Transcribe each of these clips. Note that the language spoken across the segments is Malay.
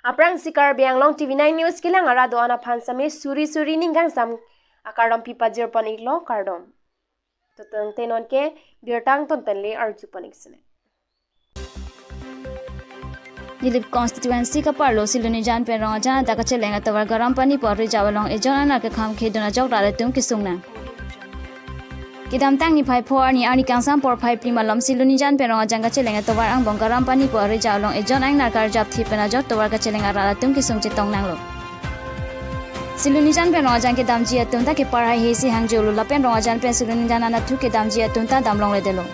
Aprang si Karbi Anglong Tv9 News kilang arado ana pansame suri ninggang sam akardom pipa 0.8 lo kardom. Tutang tenon ke birtang tontenle arju paniksne. Yilip constituency ka parlo siluni jan pen rong jana da ka chelenga tawar garam pani por ri jawalong e jona na ka kham khe dona jok dale tum kisungna kidam tang ni phai phor ni ani kangsam por phai prima lam siluni jan pen rong janga chelenga tawar ang bong garam pani por ri jawalong e jon ang na kar jap thi pena jok tawar ka chelenga ra tum kisung che tong nang lo siluni jan pen rong jang ke dam ji atum ta ke par hai he si hang jolu la pen rong jan pen siluni jan na thu ke dam ji atum ta dam long le delo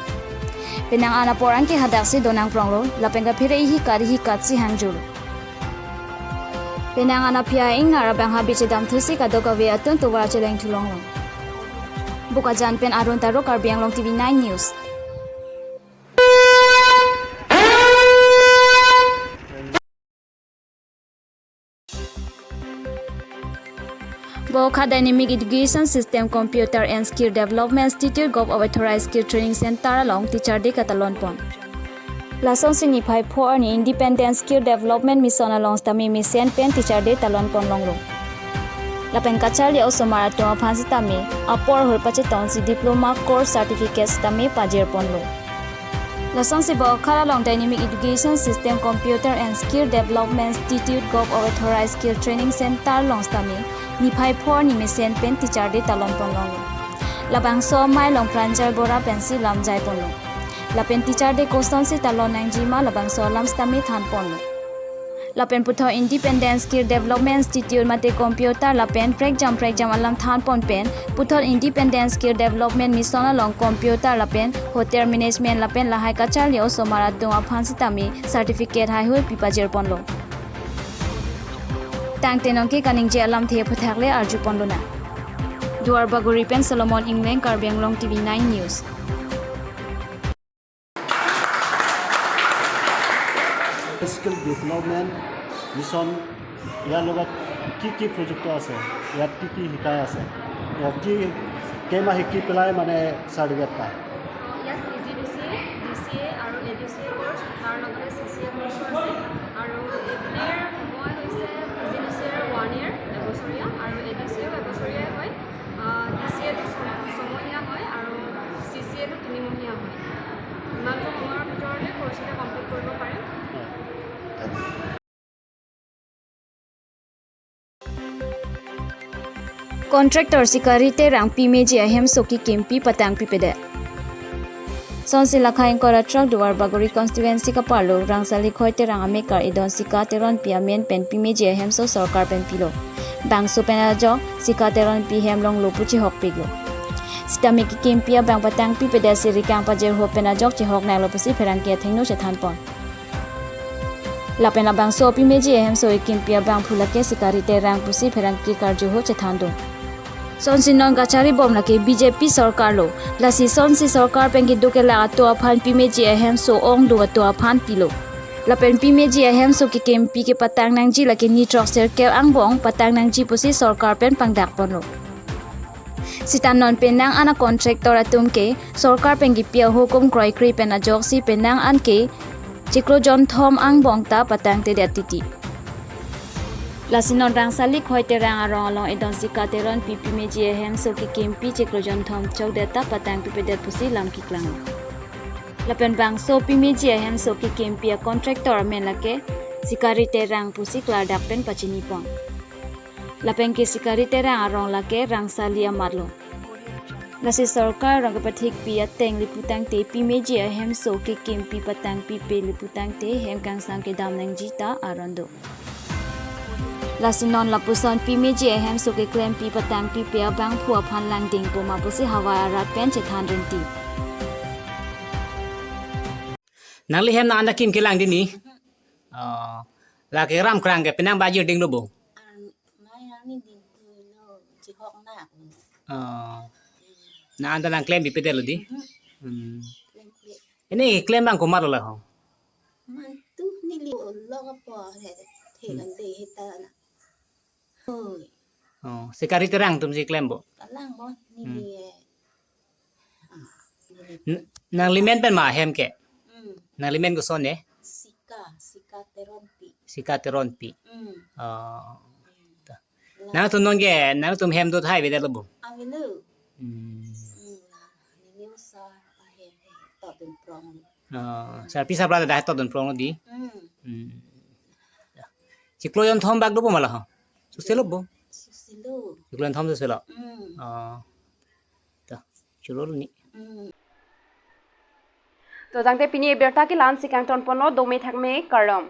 penang ana porang ke hadak si donang pronglo lapenga phire hi kat si hangjul penang ana phia ing ara bang habi che dam thusi ka doka we atun to wa cheleng thulong lo buka jan pen aron taro Karbi Anglong Tv9 News Boka Dynamic Education System Computer and Skill Development Institute Gov Authorized Skill Training Center along Teacher Day Catalan Pon. Lason sini phai phor ni Independent Skill Development Mission along Stami Mission Pen Teacher Day Talon Pon longlong. Lapen kachali also marato phansi tami apor hol pache tonsi diploma course certificates tami pajer pon lo. Lason si Boka along Dynamic Education System Computer and Skill Development Institute Gov Authorized Skill Training Center along Stami ni phai phor ni mesen pen teacher de talon pon long labang so mai long pranjal bora pensi lam jai pon lo la pen teacher de koston si talon nang jima labang so lam stami than pon lo la pen putho Independent Skill Development Institute mate computer la pen prek jam alam than pon pen putho Independent Skill Development Mission along computer la pen hotel management la pen la hai ka chali o so mara do phansi tami certificate hai hoi pipajer pon lo tang tenong ke kaning je alam the phuthakle arju pondona duar bagori pen Solomon Anglong Karbi Anglong Tv9 News Skill Development Mission ইয়াৰ লগত কি প্ৰজেক্ট আছে ইয়াত কি শিকাই আছে ইয়াত কি কেইমাহ শিকি পেলাই মানে চাৰ্টিফিকেট পায় ইয়াত EGDCA, DCA আৰু ADCA কোৰ্চ তাৰ লগতে CCA কোৰ্চ আছে আৰু এইখিনিৰ সময় হৈছে EGDCA 1 year এবছৰীয়া আৰু ADCA এবছৰীয়া হয় DCA টো ছমহীয়া হয় আৰু CCA টো 3 মহীয়া হয় ইমানটো সময়ৰ ভিতৰতে কোৰ্চটো কমপ্লিট কৰিব পাৰে Contractor sikarite rang pimeji ahem soki kempi patang pipede sonsi lakhain kora truck duar bagori constituency ka parlo rang sali khoite rang amekar idon sika teron piamen pen pimeji ahem so sarkar pen pilo bang so pena jo sika teron pi hem long lopuchi hok piglo stami ki kempia bang patang pipede siri kang pajer ho pena jok chi hok na lopusi ferang ke thengno che than pon la pena bang so pimeji ahem so kempia bang phulake sikarite rang pusi ferang ki karjo ho che than do sonsi non gachari bomla ke BJP sarkar lo lasi sonsi sarkar pengi dokela to aphan pimeji ahem so ong do to aphan pilo la pen pimeji ahem so ki kempi ke patang nangji la ke ni troxer ke angbong patang nangji pusi sarkar pen pangdak ponlo sitan non penang ana contractor atum ke sarkar pengi pia hukum kroi kri pena joksi penang an ke chikro jon thom angbong ta patang te datiti Lasinon rang salik hoite rang arong along edon sika teron pipi meji ahem so ki kempi chekrojon thom chok data patang pipedet pusi lam kiklang lapen bang so pi meji ahem so ki kempi a contractor men lake sikari te rang pusi klar dakpen pachini pon lapen ke sikari te rang arong lake rang salia marlo lasi sarkar rang pathik pi ateng liputang te pi meji ahem so ki kempi patang pi pe liputang te hem kang sang ke dam nang jita arondo Lasinon lapuson pimeji ahem so ke claim pi patang pi pe bang phua phan lang ding po ma pusi hawa arat pen che than renti nang lihem na anakim ke lang dini la ke ram krang ke penang ba ding lo bo mai ni ding no chi hok na na anda lang claim bi pe lo di ini claim bang ko mar la ho man tu ni li lo ga po he the kan de he ta na sekali terang tum si claim bo lang bo ni nang limen pen ma hem ke nang limen ko son ne sika sikateron pi Hmm. nang tu nong ge nang tum hem do thai be da lobu Avilu. Ini usah ahem tak den prong. sa pi sa bra da to don prong di Hmm. chikloyon thom bak do mala ha su selo bo Susilu. chikloyon thom su selo Hmm. ta chulol ni তো জাংতে পিনি বেরটা কি লান সিকাং টন পনো দমে থাকমে কারম